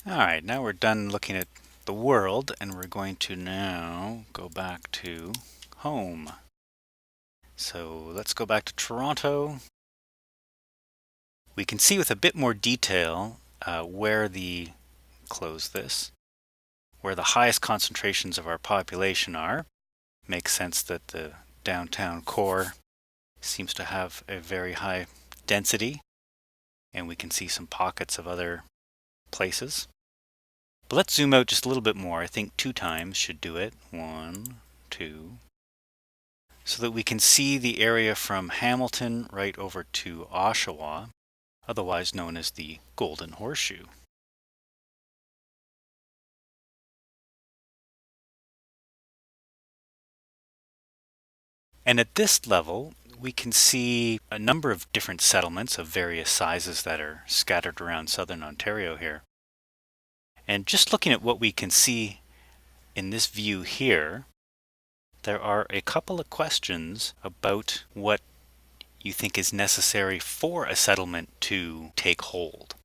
All right, now we're done looking at the world, and we're going to now go back to home. So let's go back to Toronto. We can see with a bit more detail close this, where the highest concentrations of our population are. Makes sense that the downtown core seems to have a very high density, and we can see some pockets of other places. But let's zoom out just a little bit more. I think 2 times should do it. 1, 2. So that we can see the area from Hamilton right over to Oshawa, otherwise known as the Golden Horseshoe. And at this level, we can see a number of different settlements of various sizes that are scattered around southern Ontario here. And just looking at what we can see in this view here, there are a couple of questions about what you think is necessary for a settlement to take hold.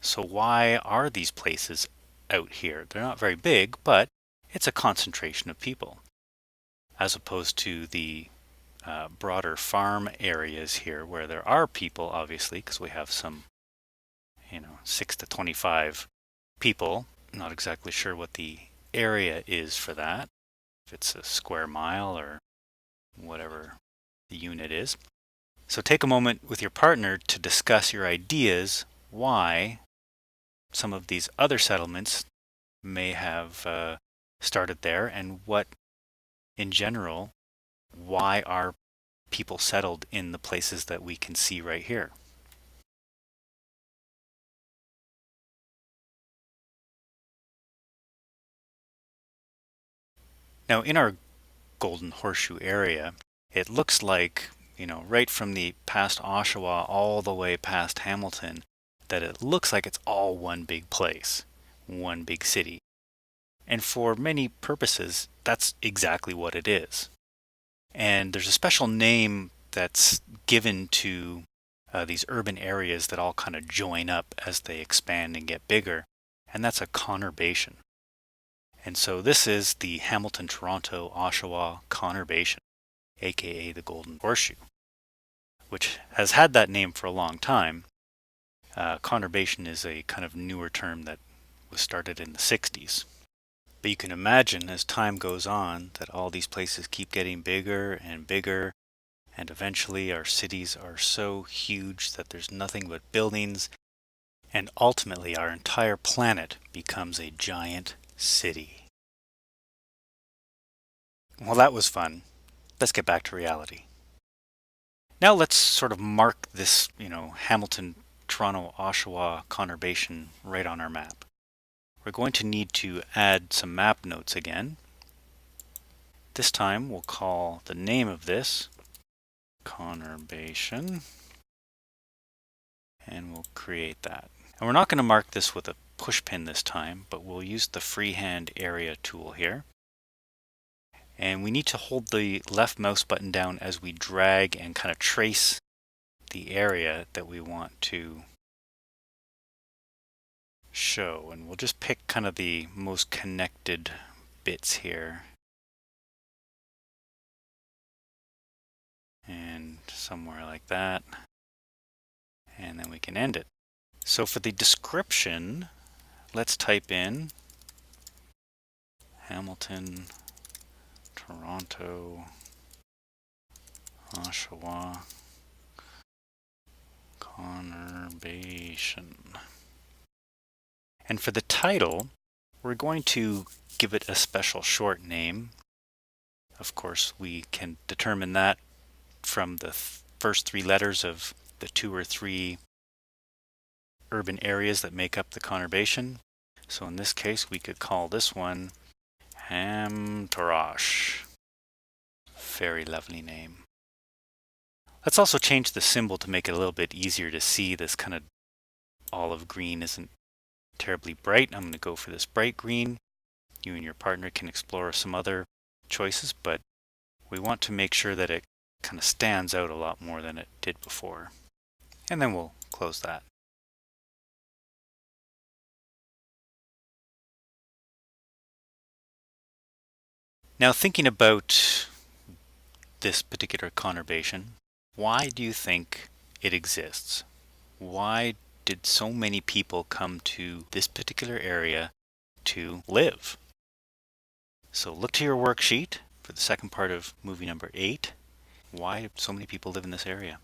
So why are these places out here? They're not very big, but it's a concentration of people, as opposed to the broader farm areas here where there are people, obviously, because we have some, 6 to 25 people. Not exactly sure what the area is for that, if it's a square mile or whatever the unit is. So take a moment with your partner to discuss your ideas why some of these other settlements may have started there, and what, in general, why are people settled in the places that we can see right here. Now, in our Golden Horseshoe area, it looks like, right from the past Oshawa all the way past Hamilton, that it looks like it's all one big place, one big city. And for many purposes, that's exactly what it is. And there's a special name that's given to these urban areas that all kind of join up as they expand and get bigger, and that's a conurbation. And so this is the Hamilton, Toronto, Oshawa conurbation, aka the Golden Horseshoe, which has had that name for a long time. Conurbation is a kind of newer term that was started in the 60s. But you can imagine as time goes on that all these places keep getting bigger and bigger, and eventually our cities are so huge that there's nothing but buildings, and ultimately our entire planet becomes a giant city. Well, that was fun. Let's get back to reality. Now let's sort of mark this, Hamilton, Toronto, Oshawa conurbation right on our map. We're going to need to add some map notes again. This time we'll call the name of this conurbation, and we'll create that. And we're not going to mark this with a push pin this time, but we'll use the freehand area tool here. And we need to hold the left mouse button down as we drag and kind of trace the area that we want to show. And we'll just pick kind of the most connected bits here. And somewhere like that. And then we can end it. So for the description, let's type in Hamilton, Toronto, Oshawa conurbation. And for the title, we're going to give it a special short name. Of course, we can determine that from the first 3 letters of the 2 or 3 urban areas that make up the conurbation. So in this case, we could call this one Hamtarash. Very lovely name. Let's also change the symbol to make it a little bit easier to see. This kind of olive green isn't terribly bright. I'm going to go for this bright green. You and your partner can explore some other choices, but we want to make sure that it kind of stands out a lot more than it did before. And then we'll close that. Now, thinking about this particular conurbation, why do you think it exists? Why did so many people come to this particular area to live? So look to your worksheet for the second part of movie number 8. Why do so many people live in this area?